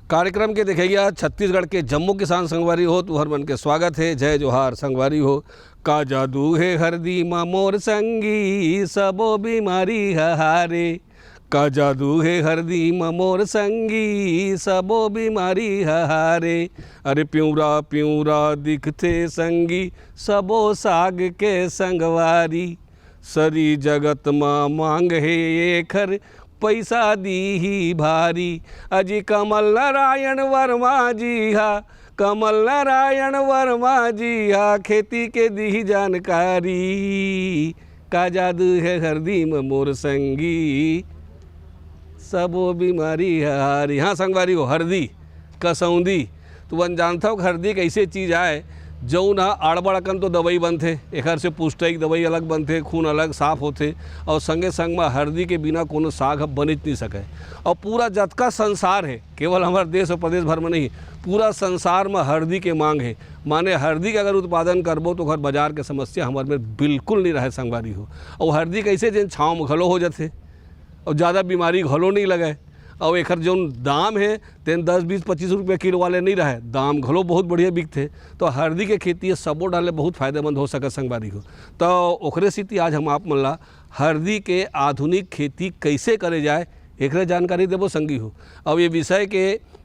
कार्यक्रम के देखिएगा छत्तीसगढ़ के जम्मू किसान संगवारी हो तुहर मन के स्वागत है। जय जोहार संगवारी हो। का जादू है हरदी मा मोर संगी सबो बीमारी हारे। का जादू है हरदी मा मोर संगी सबो बीमारी हारे। अरे प्यूरा प्यूरा दिखते संगी सबो साग के संगवारी। सरी जगत माँ मांग है एखर पैसा दी ही भारी। अजी कमल नारायण वर्मा जी हा, कमल नारायण वर्मा जी हा, खेती के दी जानकारी। का जादू है हरदी में मोर संगी सबो बीमारी हारी। हाँ संगवारी हो, हरदी कसौंदी तो वन जानता हो हरदी कैसे चीज़ आए जौन हा आड़बड़ अकन तो दवाई बनते, एकर से पुष्टैक दवाई अलग बनते, खून अलग साफ होते और संगे संग में हरदी के बिना कोनो साग बनित नहीं सके। और पूरा जतका संसार है, केवल हमारे देश और प्रदेश भर में नहीं, पूरा संसार में हरदी के मांग है। माने हरदी के अगर उत्पादन करबो तो घर बाजार के समस्या हमारे में बिल्कुल नहीं रहे संगवारी हो। और हरदी कैसे जिन छाँव में घलो हो जाते और ज़्यादा बीमारी घलो नहीं लगे। और एकर जो दाम है तेन 10-20-25 रुपये किलो वाले नहीं रहे, दाम घलो बहुत बढ़िया बिकते। तो हरदी के खेती सबो डाले बहुत फायदेमंद हो सके संगवारी हो। तो ओकरे स्थिति आज हम आप मन ला हरदी के आधुनिक खेती कैसे करे जाए एकरे जानकारी देबो संगी हो। अब ये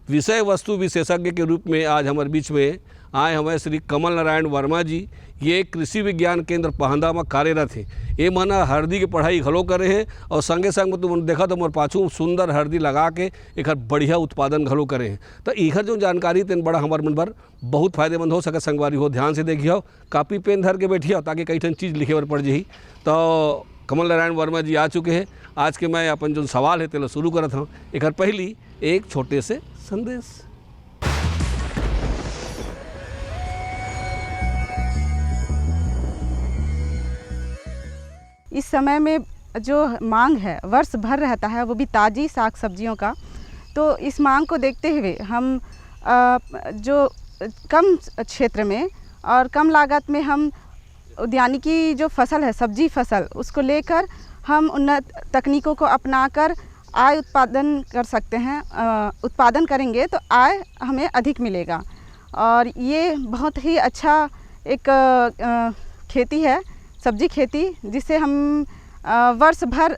विषय वस्तु विशेषज्ञ के रूप में आज हमारे बीच में आए हमें श्री कमल नारायण वर्मा जी। ये कृषि विज्ञान केंद्र पहंदा में कार्यरत है। ये मना हरदी की पढ़ाई घलो करे हैं और संगे संग तुम देखा तो मोर पाछू सुंदर हरदी लगा के एक बढ़िया उत्पादन घलो करे हैं। तो इधर जो जानकारी तेन बड़ा हमारे मन पर बहुत फायदेमंद हो सके संगवारी हो। ध्यान से देखिए, कापी पेन धर के बैठिए ताकि कई ठन चीज़ लिखे बर पड़ जाही। तो कमल नारायण वर्मा जी आ चुके हैं। आज के मैं अपन जो सवाल है तेला शुरू करत हूँ। एक पहली एक छोटे से संदेश। इस समय में जो मांग है वर्ष भर रहता है, वो भी ताज़ी साग सब्जियों का। तो इस मांग को देखते हुए हम जो कम क्षेत्र में और कम लागत में हम उद्यानिकी जो फसल है, सब्जी फसल, उसको लेकर हम उन्नत तकनीकों को अपनाकर आय उत्पादन कर सकते हैं। उत्पादन करेंगे तो आय हमें अधिक मिलेगा। और ये बहुत ही अच्छा एक खेती है, सब्जी खेती, जिसे हम वर्ष भर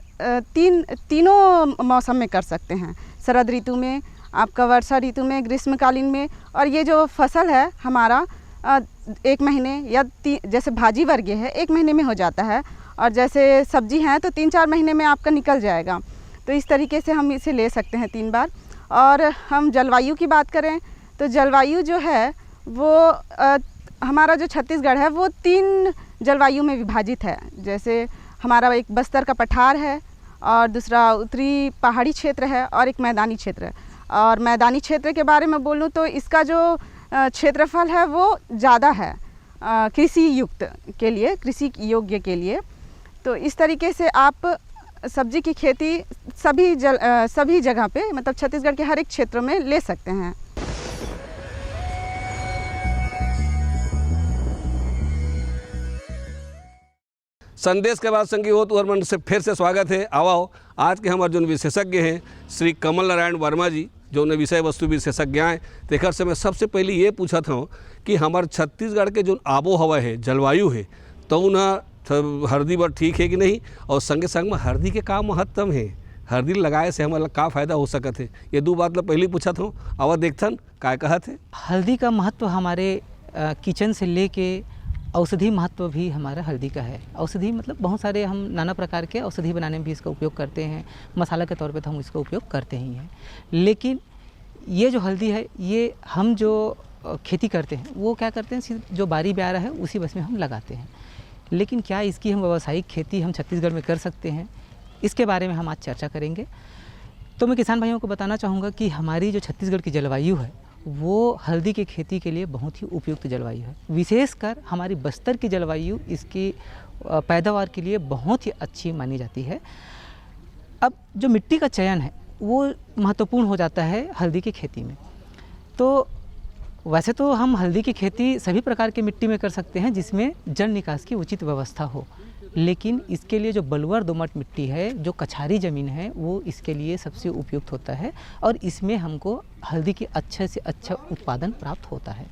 तीनों मौसम में कर सकते हैं। शरद ऋतु में, आपका वर्षा ऋतु में, ग्रीष्मकालीन में। और ये जो फसल है हमारा 1 महीने या जैसे भाजी वर्गीय है 1 महीने में हो जाता है, और जैसे सब्जी हैं तो 3-4 महीने में आपका निकल जाएगा। तो इस तरीके से हम इसे ले सकते हैं 3 बार। और हम जलवायु की बात करें तो जलवायु जो है वो हमारा जो छत्तीसगढ़ है वो 3 जलवायु में विभाजित है। जैसे हमारा एक बस्तर का पठार है, और दूसरा उत्तरी पहाड़ी क्षेत्र है, और एक मैदानी क्षेत्र है। और मैदानी क्षेत्र के बारे में बोलूँ तो इसका जो क्षेत्रफल है वो ज़्यादा है कृषि युक्त के लिए, कृषि योग्य के लिए। तो इस तरीके से आप सब्जी की खेती सभी जगह पे, मतलब छत्तीसगढ़ के हर एक क्षेत्र में ले सकते हैं। संदेश के बाद संगी हो तो हर मन से फिर से स्वागत है। आओ आज के हमारे जो विशेषज्ञ हैं श्री कमल नारायण वर्मा जी, जो ने विषय वस्तु विशेषज्ञ हैं। तेकर से मैं सबसे पहले ये पूछा था कि हमारे छत्तीसगढ़ के जो आबो हवा है, जलवायु है, तो उन्हें हरदी बर ठीक है कि नहीं, और संगे संग में हरदी के का महत्व है, हरदी लगाए से हमारा का फ़ायदा हो सकत है। ये 2 बात मैं पहले पूछा था। अब देखथन काय कहा थे। हल्दी का महत्व हमारे किचन से लेके औषधि महत्व भी हमारा हल्दी का है। औषधि मतलब बहुत सारे हम नाना प्रकार के औषधि बनाने में भी इसका उपयोग करते हैं। मसाला के तौर पे तो हम इसका उपयोग करते ही हैं। लेकिन ये जो हल्दी है, ये हम जो खेती करते हैं वो क्या करते हैं, जो बारी ब्यारा है उसी बस में हम लगाते हैं। लेकिन क्या इसकी हम व्यावसायिक खेती हम छत्तीसगढ़ में कर सकते हैं, इसके बारे में हम आज चर्चा करेंगे। तो मैं किसान भाइयों को बताना चाहूँगा कि हमारी जो छत्तीसगढ़ की जलवायु है वो हल्दी की खेती के लिए बहुत ही उपयुक्त जलवायु है। विशेषकर हमारी बस्तर की जलवायु इसकी पैदावार के लिए बहुत ही अच्छी मानी जाती है। अब जो मिट्टी का चयन है वो महत्वपूर्ण हो जाता है हल्दी की खेती में। तो वैसे तो हम हल्दी की खेती सभी प्रकार की मिट्टी में कर सकते हैं जिसमें जल निकास की उचित व्यवस्था हो, लेकिन इसके लिए जो बलुआ दोमट मिट्टी है, जो कछारी ज़मीन है, वो इसके लिए सबसे उपयुक्त होता है और इसमें हमको हल्दी की अच्छे से अच्छा उत्पादन प्राप्त होता है।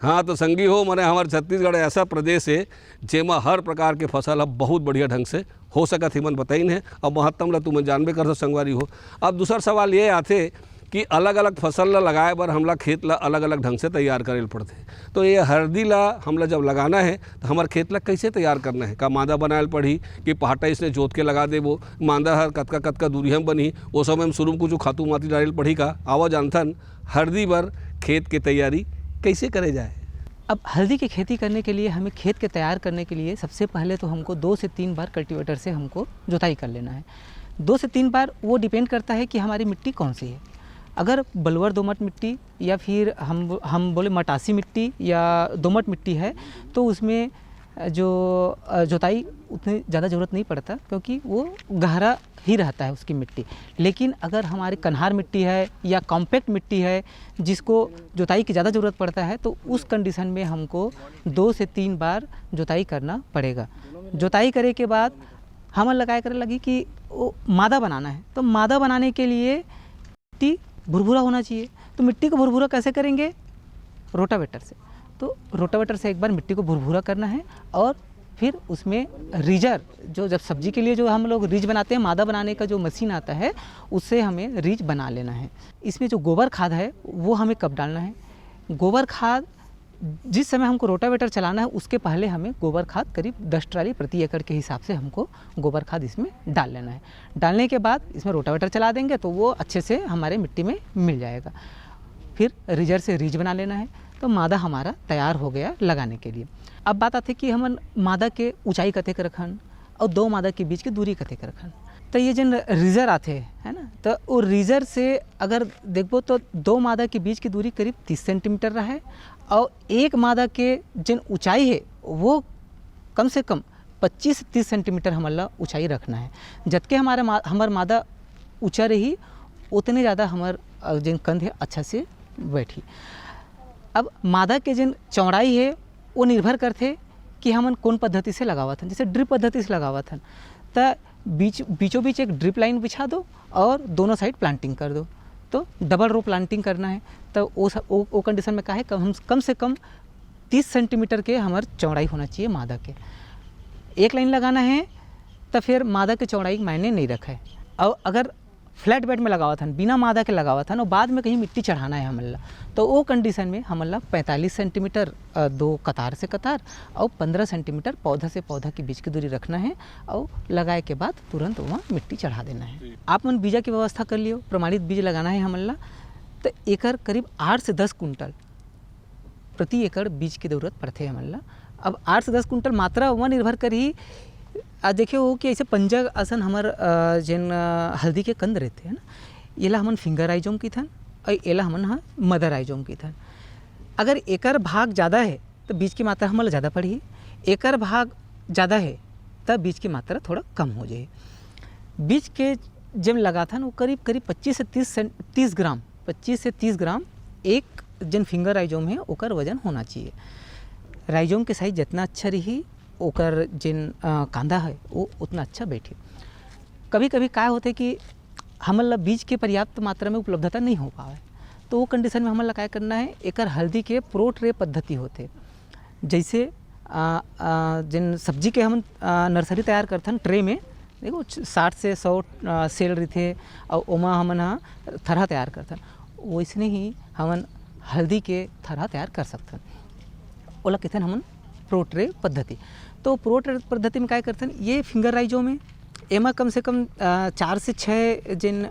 हाँ तो संगी हो मैंने हमारे छत्तीसगढ़ ऐसा प्रदेश है जेमा हर प्रकार के फसल अब बहुत बढ़िया ढंग से हो सकत ही मन बताइन है। अब महत्तम ला तुम जानबे कर संगवारी हो। अब दूसरा सवाल ये आते कि अलग अलग फसल ला लगाए बर हमला खेत ला अलग अलग ढंग से तैयार करे पड़ते। तो ये हल्दी ला हमला जब लगाना है तो हमारे खेत ला कैसे तैयार करना है? का मादा बनाए पड़ी कि पहाटा इसने जोत के लगा देबो? मादा हर कतका कतका दूरी हम बनी वो समय में शुरू में कुछ खातू माटी डाले पड़ी का? आवा जानथन हल्दी बर खेत के तैयारी कैसे करे जाए? अब हल्दी की खेती करने के लिए हमें खेत के तैयार करने के लिए सबसे पहले तो हमको 2 से 3 बार कल्टीवेटर से हमको जुताई कर लेना है। 2 से 3 बार वो डिपेंड करता है कि हमारी मिट्टी कौन सी है। अगर बलुआ दोमट मिट्टी या फिर हम बोले मटासी मिट्टी या दोमट मिट्टी है तो उसमें जो जुताई उतनी ज़्यादा ज़रूरत नहीं पड़ता क्योंकि वो गहरा ही रहता है उसकी मिट्टी। लेकिन अगर हमारी कन्हार मिट्टी है या कॉम्पैक्ट मिट्टी है जिसको जुताई की ज़्यादा ज़रूरत पड़ता है तो उस कंडीशन में हमको 2 से 3 बार जुताई करना पड़ेगा। जुताई करे के बाद हम लगाए करे लगी कि वो मादा बनाना है। तो मादा बनाने के लिए मिट्टी भुरभुरा होना चाहिए। तो मिट्टी को भुरभुरा कैसे करेंगे? रोटावेटर से। तो रोटावेटर से एक बार मिट्टी को भुरभुरा करना है और फिर उसमें रीजर जो जब सब्जी के लिए जो हम लोग रीज बनाते हैं, मादा बनाने का जो मशीन आता है उससे हमें रीज बना लेना है। इसमें जो गोबर खाद है वो हमें कब डालना है? गोबर खाद जिस समय हमको रोटावेटर चलाना है उसके पहले हमें गोबर खाद करीब 10 ट्राली प्रति एकड़ के हिसाब से हमको गोबर खाद इसमें डाल लेना है। डालने के बाद इसमें रोटावेटर चला देंगे तो वो अच्छे से हमारे मिट्टी में मिल जाएगा। फिर रीजर से रीज बना लेना है। तो मादा हमारा तैयार हो गया लगाने के लिए। अब बात आती है कि हम मादा के ऊंचाई कतेक रखन और 2 मादा के बीच की दूरी कतेक रखन। तो ये जन रीजर आते है ना, तो वो रीजर से अगर देखो तो 2 मादा के बीच की दूरी करीब 30 सेंटीमीटर रहे और 1 मादा के जन ऊंचाई है वो कम से कम 25 से 30 सेंटीमीटर हमारा ऊंचाई रखना है। जबकि हमार मादा ऊँचा रही उतने ज़्यादा हमार जन कंध है अच्छा से बैठी। अब मादा के जन चौड़ाई है वो निर्भर करते कि हमन कौन पद्धति से लगावत हन। जैसे ड्रिप पद्धति से लगावत हन तो बीचों बीच एक ड्रिप लाइन बिछा दो और दोनों साइड प्लांटिंग कर दो। तो डबल रो प्लांटिंग करना है तो वो कंडीशन में क्या है कम से कम 30 सेंटीमीटर के हमार चौड़ाई होना चाहिए मादा के। एक लाइन लगाना है तो फिर मादा के चौड़ाई मायने नहीं रखा है। और अगर फ्लैट बेड में लगावत हन बिना मादा के लगावत हन और बाद में कहीं मिट्टी चढ़ाना है हमला तो वो कंडीशन में हमला 45 सेंटीमीटर 2 कतार से कतार और 15 सेंटीमीटर पौधा से पौधा के बीच की दूरी रखना है और लगाए के बाद तुरंत वहाँ मिट्टी चढ़ा देना है। आप मन बीजा की व्यवस्था कर लियो। प्रमाणित बीज लगाना है हमला तो एकड़ करीब 8 से 10 कुंटल प्रति एकड़ बीज की जरूरत पड़ते है हमला। अब 8 से 10 कुंटल मात्रा वहाँ निर्भर करी। आज देखे हो कि ऐसे पंजा असन हमार जन हल्दी के कंद रहते हैं ना, येला हमन फिंगर आइजोम की थन और येला हमन हाँ मदर आइजोम की थन। अगर एकर भाग ज़्यादा है तो बीज की मात्रा हमारा ज़्यादा पड़ी, एकर भाग ज़्यादा है तब बीज की मात्रा थोड़ा कम हो जाए। बीज के जब लगा था वो करीब 25 से 30 ग्राम 25 से 30 ग्राम एक जन फिंगर राइजोम है ओकर वजन होना चाहिए। राइजोम के साइज जितना अच्छा रही ओकर जिन कांदा है वो उतना अच्छा बैठे। कभी कभी क्या होते कि हमला बीज के पर्याप्त मात्रा में उपलब्धता नहीं हो पाए तो वो कंडीशन में हमला क्या करना है, एकर हल्दी के प्रो ट्रे पद्धति होते। जैसे जिन सब्जी के हम नर्सरी तैयार करथन ट्रे में देखो 60 से 100 सेल रही और ओमा हमन थरहा तैयार करथन। वैसने ही हमन हल्दी के थरहा तैयार कर सकथन। ओला कहथन हमन प्रो ट्रे पद्धति। तो प्रो ट्रे पद्धति में क्या करथन, ये फिंगर राइजो में एमा कम से कम 4 से 6 जिन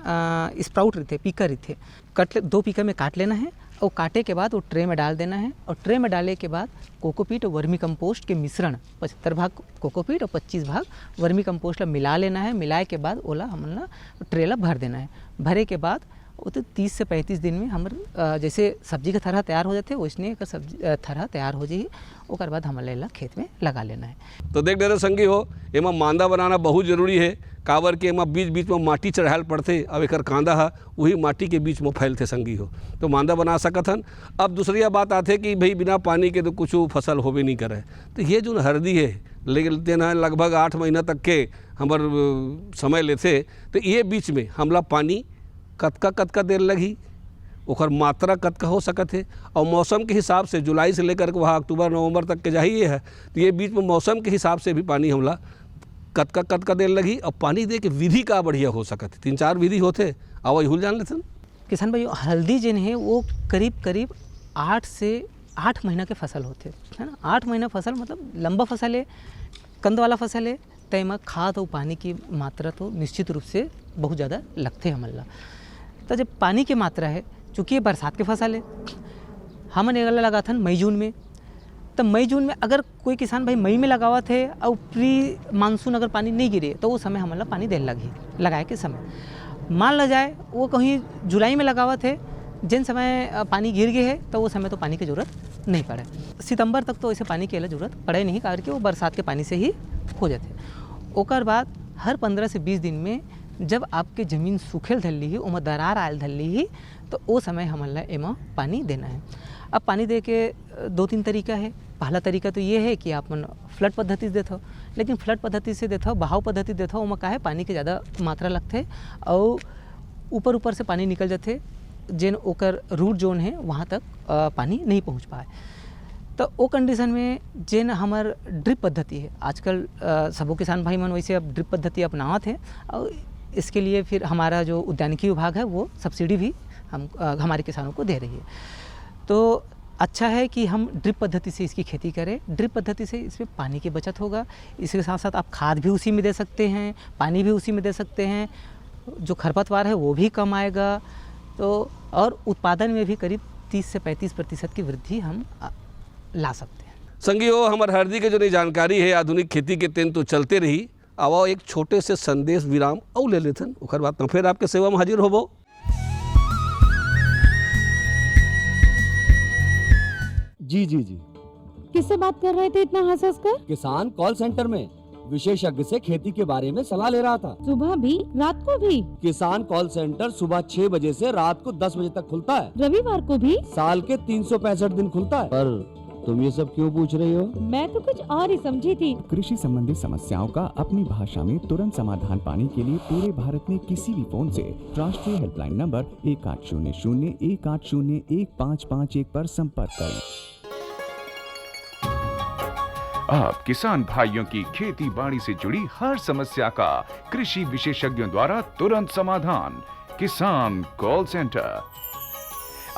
स्प्राउट रहते पीका रहते कट 2 पीका में काट लेना है और काटे के बाद वो ट्रे में डाल देना है। और ट्रे में डालने के बाद कोकोपीट और वर्मी कंपोस्ट के मिश्रण 75 भाग कोकोपीट और 25 भाग वर्मी कंपोस्ट ला मिला लेना है। मिलाए के बाद ओला हमला ट्रे ला भर देना है। भरे के बाद वो तो 30 से 35 दिन में हमर जैसे सब्जी का थरहा तैयार हो जाते वैसने का सब्जी थरहा तैयार हो जाए। ओकर बाद हमला ला खेत में लगा लेना है। तो देख डरे संगी हो एमा मांदा बनाना बहुत जरूरी है। काबर के एमा बीच बीच में माटी चढ़ायल पड़ते। अब एकर कांदा है वही माटी के बीच में फैलते संगी हो तो मांदा बना सकथन। अब दूसरी बात आते कि भाई बिना पानी के तो कुछ फसल होबे नहीं करे। तो ये जो हल्दी है लेकिन लगभग 8 महीना तक के हमार समय लेते, तो ये बीच में हमला पानी कतका देर लगी, ओकर मात्रा कतका हो सकत है, और मौसम के हिसाब से जुलाई से लेकर के वहाँ अक्टूबर नवंबर तक के जाइए है, तो ये बीच में मौसम के हिसाब से भी पानी हमला कतका देर लगी, और पानी दे के विधि का बढ़िया हो सकत है। 3-4 विधि होते, अब वही जान लेते हैं। किसान भाई, हल्दी जिन है वो करीब 8 से 8 महीना के फसल होते है ना। 8 महीना फसल मतलब लंबा फसल है, कंद वाला फसल है, तय में खाद और पानी की मात्रा तो निश्चित रूप से बहुत ज़्यादा लगते हैं हमला। तो जब पानी की मात्रा है, चूँकि ये बरसात के फसल है, हमन ये लगा था मई जून में, तो मई जून में अगर कोई किसान भाई मई में लगावा थे और प्री मानसून अगर पानी नहीं गिरे तो वो समय हमला पानी देने लगी लगाए के समय। मान ला जाए वो कहीं जुलाई में लगावा थे, जिन समय पानी गिर गए है तो वो समय तो पानी की ज़रूरत नहीं पड़े। सितंबर तक तो ऐसे पानी की ज़रूरत पड़े नहीं, कारण कि वो बरसात के पानी से ही हो जाते। ओकर बाद हर 15 से 20 दिन में जब आपके ज़मीन सूखेल धल्ली ही, उमा दरार आयल धल्ली ही, तो वो समय हमला एमा पानी देना है। अब पानी दे के 2-3 तरीका है। पहला तरीका तो ये है कि आप फ्लड पद्धति से देते हो, लेकिन फ्लड पद्धति से देते हो, बहाव पद्धति देते हो, उमा का है पानी के ज़्यादा मात्रा लगते और ऊपर से पानी निकल जाते, जिन ओकर रूट जोन है वहाँ तक पानी नहीं पहुँच पाए। तो वो कंडीशन में जिन हमार ड्रिप पद्धति है, आजकल सबो किसान भाई मन वैसे अब ड्रिप पद्धति अपनावत है, और इसके लिए फिर हमारा जो उद्यानिकी विभाग है वो सब्सिडी भी हमारे किसानों को दे रही है। तो अच्छा है कि हम ड्रिप पद्धति से इसकी खेती करें। ड्रिप पद्धति से इसमें पानी की बचत होगा, इसके साथ साथ आप खाद भी उसी में दे सकते हैं, पानी भी उसी में दे सकते हैं, जो खरपतवार है वो भी कम आएगा, तो और उत्पादन में भी करीब 30 से 35% की वृद्धि हम ला सकते हैं। संगियो, हमार हरदी के जो नई जानकारी है आधुनिक खेती के तेन तो चलते रही, अब एक छोटे से संदेश विराम और ले लेथन, ओकर बाद फिर आपके सेवा में हाजिर होबो। जी किससे बात कर रहे थे इतना हंस कर? किसान कॉल सेंटर में विशेषज्ञ से खेती के बारे में सलाह ले रहा था। सुबह भी रात को भी? किसान कॉल सेंटर सुबह 6 बजे से रात को 10 बजे तक खुलता है। रविवार को भी? साल के 365 दिन खुलता है। पर तुम ये सब क्यों पूछ रही हो? मैं तो कुछ और ही समझी थी। कृषि संबंधी समस्याओं का अपनी भाषा में तुरंत समाधान पाने के लिए पूरे भारत में किसी भी फोन से राष्ट्रीय हेल्पलाइन नंबर 1800-180-1551 पर संपर्क करें। आप किसान भाइयों की खेती बाड़ी से जुड़ी हर समस्या का कृषि विशेषज्ञों द्वारा तुरंत समाधान। किसान कॉल सेंटर।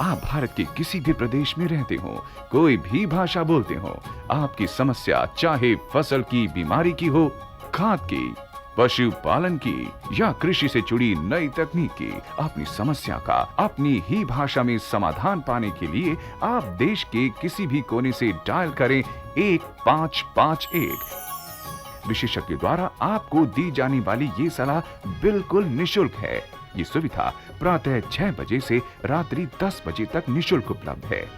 आप भारत के किसी भी प्रदेश में रहते हो, कोई भी भाषा बोलते हो, आपकी समस्या चाहे फसल की बीमारी की हो, खाद की, पशुपालन की या कृषि से जुड़ी नई तकनीक की, अपनी समस्या का अपनी ही भाषा में समाधान पाने के लिए आप देश के किसी भी कोने से डायल करें 1551। विशेषज्ञ द्वारा आपको दी जाने वाली ये सलाह बिल्कुल निशुल्क है। ये सुविधा प्रातः 6 बजे से रात्रि 10 बजे तक निशुल्क उपलब्ध है।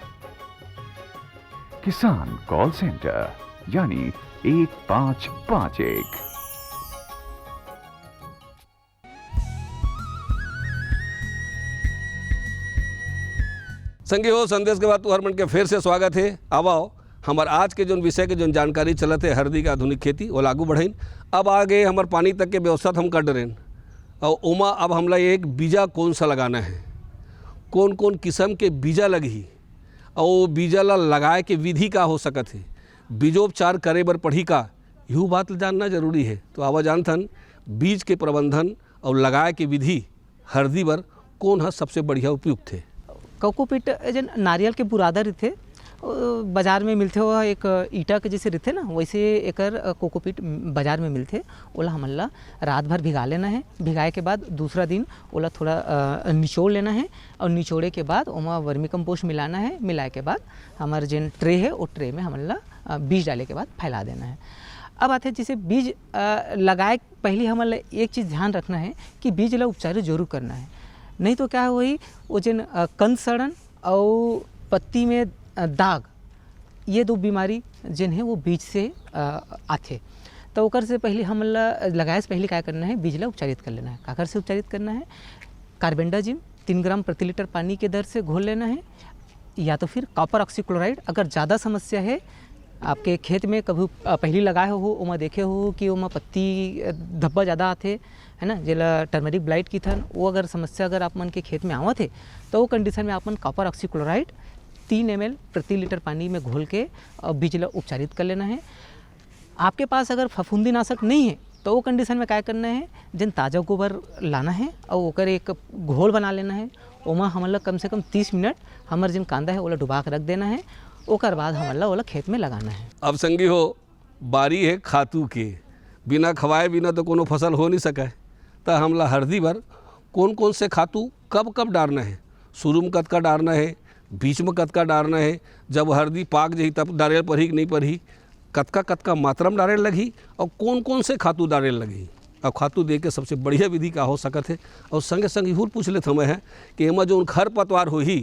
किसान कॉल सेंटर यानी 1551। संगी हो संदेश के बाद तो हरमन के फिर से स्वागत है। आओ हमार आज के जो विषय के जो जानकारी चलत है हरदी का आधुनिक खेती वो लागू बढ़ाइन। अब आगे हमार पानी तक के व्यवस्था हम कर डरें, और उमा अब हमला एक बीजा कौन सा लगाना है, कौन कौन किस्म के बीजा लगी, और वो बीजा ला लगाए के विधि का हो सकत है, बीजोपचार करे बर पढ़ी का, यूँ बात जानना जरूरी है। तो आवा जानथन बीज के प्रबंधन और लगाए के विधि हरदी बर कौन है सबसे बढ़िया उपयुक्त है। कोकोपीट जन नारियल के बुरादा रहते, बाजार में मिलते हो, एक ईटा के जैसे रहते ना, वैसे एकर कोकोपीट बाजार में मिलते। ओला हमला रात भर भिगा लेना है, भिगाए के बाद दूसरा दिन ओला थोड़ा निचोड़ लेना है, और निचोड़े के बाद ओमा वर्मी कंपोस्ट मिलाना है। मिलाए के बाद हमारे जिन ट्रे है वो ट्रे में हमला बीज डाले के बाद फैला देना है। अब आते हैं जैसे बीज लगाए पहले हमला एक चीज़ ध्यान रखना है कि बीज ला उपचार जरूर करना है, नहीं तो क्या वही वो जिन कंद सड़न और पत्ती में दाग, ये दो बीमारी जिन है वो बीज से आते। तो ओकर से पहले हमला लगाए से पहले क्या करना है, बीज ला उपचारित कर लेना है। काकर से उपचारित करना है, कार्बेंडाजिम 3 ग्राम प्रति लीटर पानी के दर से घोल लेना है, या तो फिर कॉपर ऑक्सीक्लोराइड अगर ज़्यादा समस्या है आपके खेत में कभी पहली लगाए हो ओमा देखे हो कि ओमा पत्ती धब्बा ज़्यादा आते है ना, जेला टर्मरिक ब्लाइट की थन, वो अगर समस्या अगर आप मन के खेत में आवत है तो वो कंडीशन में आप मन कॉपर ऑक्सीक्लोराइड 3 ml प्रति लीटर पानी में घोल के बीज ला उपचारित कर लेना है। आपके पास अगर फफूंदीनाशक नहीं है तो वो कंडीशन में क्या करना है, जिन ताज़ा गोबर लाना है और ओकर एक घोल बना लेना है। ओमा हमला कम से कम 30 मिनट हमार जिन कांदा है ओला डुबा के रख देना है, ओकर बाद हमला ओला खेत में लगाना है। अब संगी हो, बारी है खातू के, बिना खवाए बिना तो कोनो फसल हो नहीं सके। तो हमला हरदी भर कौन कौन से खातू कब कब डालना है, शुरू में कतका डालना है, बीच में कतका डालना है, जब हरदी पाक जाही तब डाले पड़ी कि नहीं पड़ी, कतका कतका मात्रा में डाले लगी और कौन कौन से खातू डाले लगी। अब खातू दे के सबसे बढ़िया विधि का हो सकत है। और संगे संग इहूर पूछ लेते हमें है कि एमा जो खर पतवार हो ही,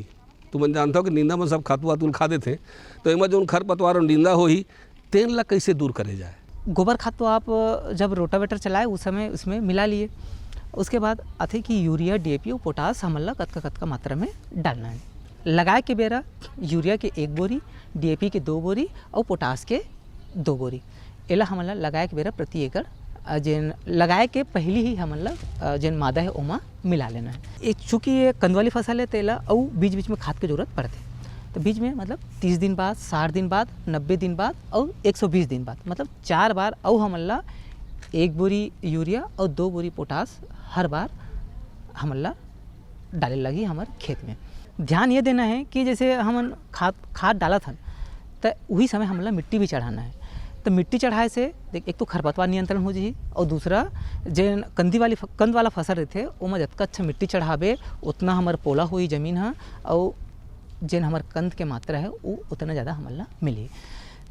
तुम जानता हो कि नींदा में सब खातू वातू खा देते, तो एमा जो खर पतवार और नींदा हो ही तेन ला कैसे दूर करे जाए। गोबर खाद तो आप जब रोटावेटर चलाए उस समय उसमें मिला लिए, उसके बाद आते कि यूरिया DAP और पोटास हमला कतका कतका मात्रा में डालना है। लगाए के बेरा यूरिया के 1 बोरी, DAP के 2 बोरी और पोटास के 2 बोरी एला हमला लगाए के बेरा प्रति एकड़ जेन लगाए के पहले ही हमला जेन मादा है ओमा मिला लेना है। एक चूँकि ये कंद वाली फसल है तेला और बीच बीच में खाद की जरूरत पड़ती है, तो बीच में मतलब 30 दिन बाद, 60 दिन बाद, 90 दिन बाद और 120 दिन बाद मतलब 4 बार और हमला 1 बोरी यूरिया और 2 बोरी पोटास हर बार हमला डाले लगी हमारे खेत में। ध्यान ये देना है कि जैसे हम खाद डाला था तो वही समय हमला मिट्टी भी चढ़ाना है। तो मिट्टी चढ़ाए से देख एक तो खरपतवार नियंत्रण हो जाए और दूसरा जेन कंद वाला फसल रहते ओमा जितना अच्छा मिट्टी चढ़ावे उतना हमार पोला हुई जमीन है और जेन हमार कंद के मात्रा है वो उतना ज़्यादा हमला मिली।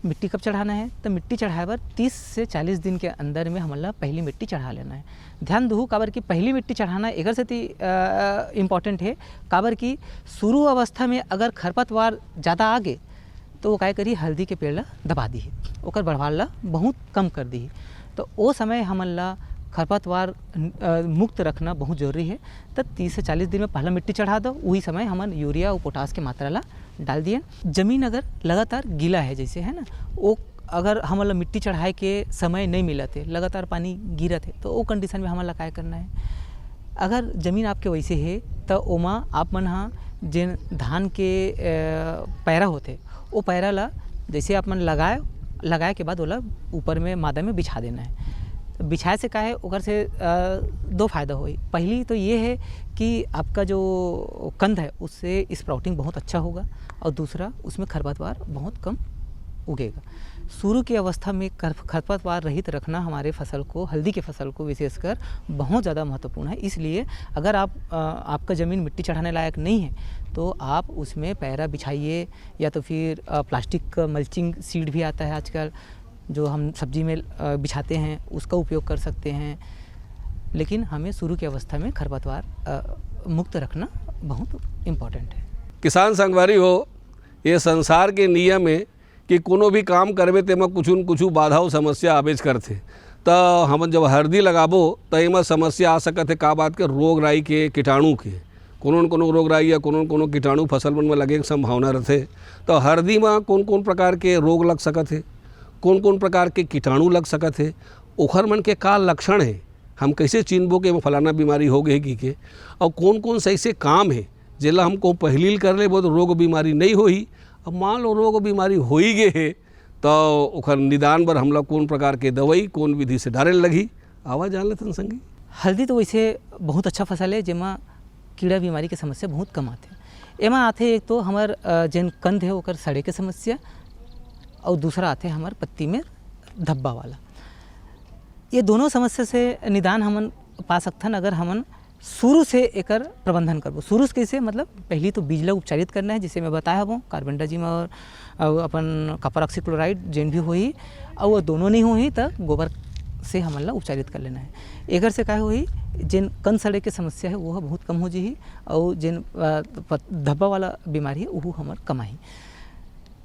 मिट्टी कब चढ़ाना है, तो मिट्टी चढ़ाए पर 30 से 40 दिन के अंदर में हमला पहली मिट्टी चढ़ा लेना है। ध्यान दू काबर की पहली मिट्टी चढ़ाना एगर से इम्पॉर्टेंट है, काबर की शुरू अवस्था में अगर खरपतवार ज़्यादा आगे तो वो क्या करी हल्दी के पेड़ ला दबा दी, ओकर बढ़वाल ला बहुत कम कर दी। तो वो समय हमला खरपतवार मुक्त रखना बहुत जरूरी है। तो 30 से 40 दिन में पहला मिट्टी चढ़ा दो, वही समय हमन यूरिया और पोटास के मात्रा ला डाल दिए। ज़मीन अगर लगातार गीला है जैसे है ना, वो अगर हमला मिट्टी चढ़ाए के समय नहीं मिला थे, लगातार पानी गिरत है, तो वो कंडीशन में हमला क्या करना है। अगर ज़मीन आपके वैसे है तो ओमा आप मन हाँ जिन धान के पैरा होते वो पैरा ला जैसे आप मन लगाए के बाद ओला ऊपर में मादा में बिछा देना है। तो बिछाए से क्या है ओकर से 2 फायदा होई। पहली तो ये है कि आपका जो कंद है उससे स्प्राउटिंग बहुत अच्छा होगा और दूसरा उसमें खरपतवार बहुत कम उगेगा। शुरू की अवस्था में खरपतवार रहित रखना हमारे फसल को, हल्दी के फसल को विशेषकर बहुत ज़्यादा महत्वपूर्ण है। इसलिए अगर आपका ज़मीन मिट्टी चढ़ाने लायक नहीं है तो आप उसमें पैरा बिछाइए या तो फिर प्लास्टिक का मल्चिंग सीड भी आता है आजकल जो हम सब्जी में बिछाते हैं, उसका उपयोग कर सकते हैं। लेकिन हमें शुरू की अवस्था में खरपतवार मुक्त रखना बहुत इम्पोर्टेंट है। किसान संगवारी हो, ये संसार के नियम है कि कोनो भी काम करबे तेमा कुछ न कुछ बाधा और समस्या आबेज करते। तो हम जब हल्दी लगाबो तो एमा समस्या आ सकत है का बात के रोग राई के, कीटाणु के, कोनो न कोनो रोग राई या कोनो न कोनो कीटाणु फसल मन में लगे के संभावना रहते। तो हल्दी में कौन कौन प्रकार के रोग लग सकत है, कौन कौन प्रकार के कीटाणु लग सकत है, ओखर मन के का लक्षण है, हम कैसे चिन्हबो कि फलाना बीमारी हो गई की के, और कौन कौन से ऐसे काम है जेला हमको पहलील कर ले तो रोग बीमारी नहीं होई। अब मान लो रोग बीमारी हो ही गए है तो ओखर निदान बर हमला कौन प्रकार के दवाई कौन विधि से डाले लगी, आवाज़ जान लेते संगी। हल्दी तो वैसे बहुत अच्छा फसल है जेमा कीड़ा बीमारी के समस्या बहुत कम आते। एमा आते एक तो हमार जेन कंद है ओकर सड़े के समस्या और दूसरा आते हमार पत्ती में धब्बा वाला। ये दोनों समस्या से निदान हमन पा सकथन अगर हमन शुरू से एकर प्रबंधन करबो। शुरू से कैसे मतलब पहली तो बीज ला उपचारित करना है, जिसे मैं बताया हूँ कार्बेंडाजिम और अपन कॉपर ऑक्सीक्लोराइड जेन भी होई और वो दोनों नहीं होई तो गोबर से हमन ला उपचारित कर लेना है। एकर से क्या होई जिन कंद सड़े के समस्या है वो बहुत कम हो जाही और जिन धब्बा वाला बीमारी है वो हमार कम आई।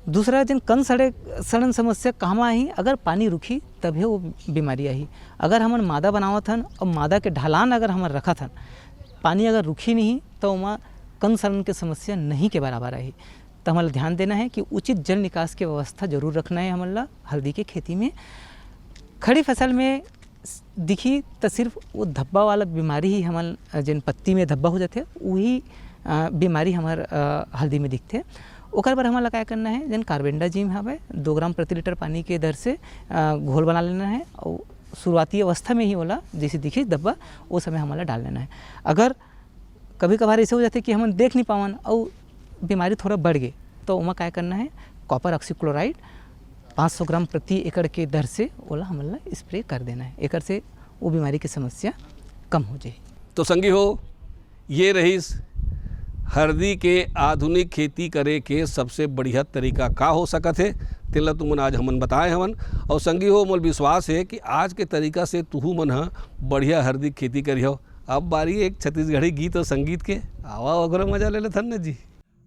दूसरा जिन कंद सड़न समस्या कहाँ आई, अगर पानी रुकी तभी वो बीमारी आई। अगर हमन मादा बनावत हन और मादा के ढलान अगर हमन रखत हन, पानी अगर रुकी नहीं तो वहाँ कंद सड़न के समस्या नहीं के बराबर आई। तो हमारा ध्यान देना है कि उचित जल निकास की व्यवस्था जरूर रखना है हमारा हल्दी के खेती में। खड़ी फसल में दिखी तो सिर्फ वो धब्बा वाला बीमारी ही हमारे जिन पत्ती में धब्बा हो जाते वही बीमारी हमारे हल्दी में दिखते। ओकर पर हमारा क्या करना है, जन कार्बेंडाजिम हवे 2 ग्राम प्रति लीटर पानी के दर से घोल बना लेना है और शुरुआती अवस्था में ही होला जैसे दिखी धब्बा वो समय हमारा डाल लेना है। अगर कभी कभार ऐसे हो जाते कि हम देख नहीं पावन और बीमारी थोड़ा बढ़ गई तो वहाँ क्या करना है, कॉपर ऑक्सीक्लोराइड 500 ग्राम प्रति एकड़ के दर से ओला हमला स्प्रे कर देना है। एकड़ से वो बीमारी की समस्या कम हो जाए। तो संगी हो, ये रही हल्दी के आधुनिक खेती करे के सबसे बढ़िया तरीका का हो सकत है, तेला तुमन आज हमन बताए हवन। और संगी हो, मोल विश्वास है कि आज के तरीका से तुहू मन ह बढ़िया हल्दी खेती करियो। अब बारी एक छत्तीसगढ़ी गीत और संगीत के, आवा ओकरो मजा ले लेथन न जी।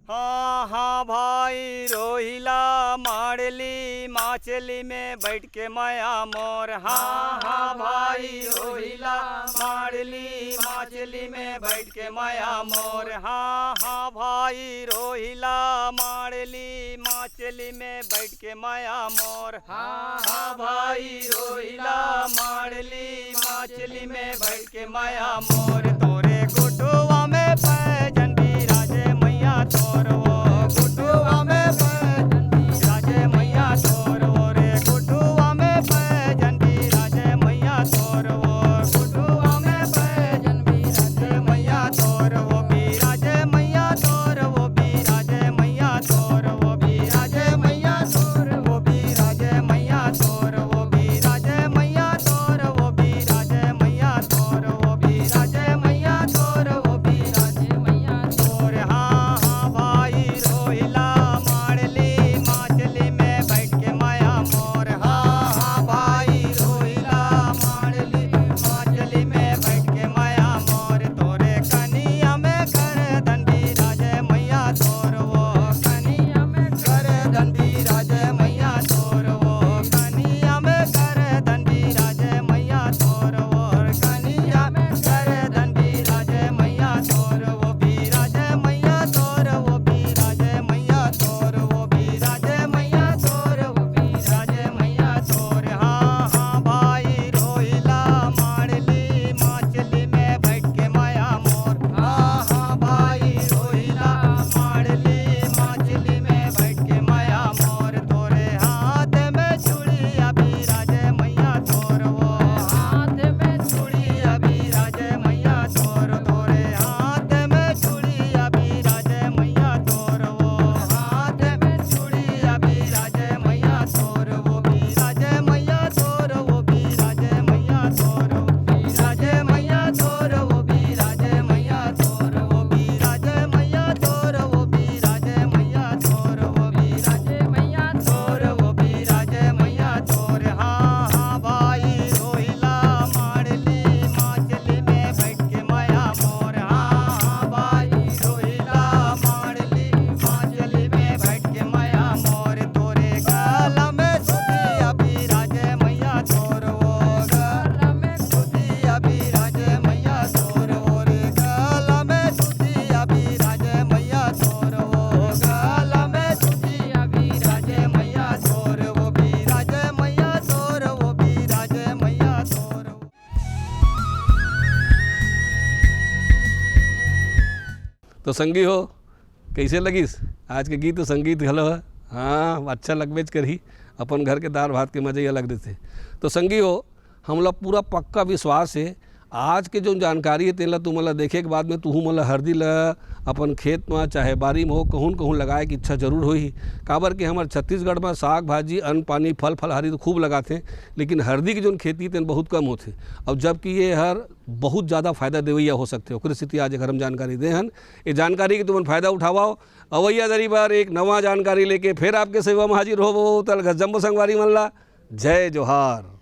हाँ हाँ भाई रोहिला माड़ली माचली में बैठ के माया मोर। हाँ हाँ भाई रोहिला माड़ली माचली में बैठ के माया मोर। हाँ हाँ भाई रोहिला माड़ली माचली में बैठ के माया मोर। हाँ हाँ भाई रोहिला माड़ली माचली में बैठ के माया मोर। तोरे गुटुआ में पैजन बिराजे मैया तोर वो, गुटुआ में पैजन बिराजे मैया तोर वो रे, गुटुआ में पैजन बिराजे मैया तोर वो, गुटुआ में पैजन बिराजे मैया तोर वो, बिराजे मैया तोर वो, बिराजे मैया तोर वो, बिराजे मैया तोर वो, बिराजे मैया तोर वो, बिराजे मैया तोर वो, बिराजे मैया तोर वो, बिराजे मैया तोर वो, बिराजे मैया तोर। हाँ हाँ भाई रोहिला माड़ली माचली में बैठ के माया मोर। हाँ हाँ भाई रोहिला माड़ली माचली में बैठ के माया मोर। तोरे कनिया में कर दंडी राजे मैया तोर वो, कनिया में कर दंडी राजे मैया तोर वो, कनिया में कर दंडी राजे मैया तोर वो, कनिया में कर दंडी राजे मैया तोर वो, बिराजे मैया तोर वो, बिराजे मैया तोर वो, बिराजे मैया तोर वो, बिराजे मैया तोर। हाँ हाँ भाई रोहिला माड़ली माचली में बैठ के माया मोर। हाँ हाँ भाई रोहिला माड़ली माचली में बैठ के माया मोर। तोरे हाथ में चूड़िया बिराजे मैया तोर वो, हाथ में चूड़िया बिराजे मैया तोर, तोरे हाथ में चूड़िया बिराजे मैया तोर वो, हाथ में चूड़िया बिराजे मैया तोर वो, बिराजे मैया तोर वो, बिराजे मैया तोर वो, बिराजे मैया तोर वो, बिराजे मैया तोर वो, बिराजे मैया तोर वो, बिराजे मैया तोर वो, बिराजे मैया तोर वो, बिराजे मैया तोर। हाँ हाँ भाई रोहिला माड़ली माचली में बैठ के माया मोर। हाँ हाँ भाई रोहिला माड़ली माचली में बैठ के माया मोर। तोरे गला में सुदिया बिराजे मैया तोर वो, गला में सुदिया बिराजे मैया तोर वो रे, गला में सुदिया बिराजे मैया तोर वो, गला में सुदिया बिराजे मैया तोर वो, बिराजे मैया तोर वो, बिराजे मैया तोर वो। तो संगी हो, कैसे लगिस आज के गीत तो संगीत हलो है। हाँ, अच्छा लगबेच करही, अपन घर के दाल भात के मजे ही अलग देते। तो संगी हो, हमला पूरा पक्का विश्वास है आज के जो जानकारी है तेला तू मला देखे के बाद में तू मला हल्दी ला अपन खेत में चाहे बारी में हो कहूँ कहूँ लगाए की इच्छा जरूर होही। काबर कि हमारे छत्तीसगढ़ में साग भाजी अन्न पानी फल फलहारी तो खूब लगाते, लेकिन हल्दी की जो खेती तेन बहुत कम होते। अब जबकि ये हर बहुत ज़्यादा फायदा देवैया हो सकते हो, स्थिति आज एक हम जानकारी दे हन। ये जानकारी की तुम फायदा उठावाओ। अवैया दरी बार एक नवा जानकारी लेके फिर आपके सेवा में हाजिर हो। तल जम्बो संगवारी मल्ला, जय जोहार।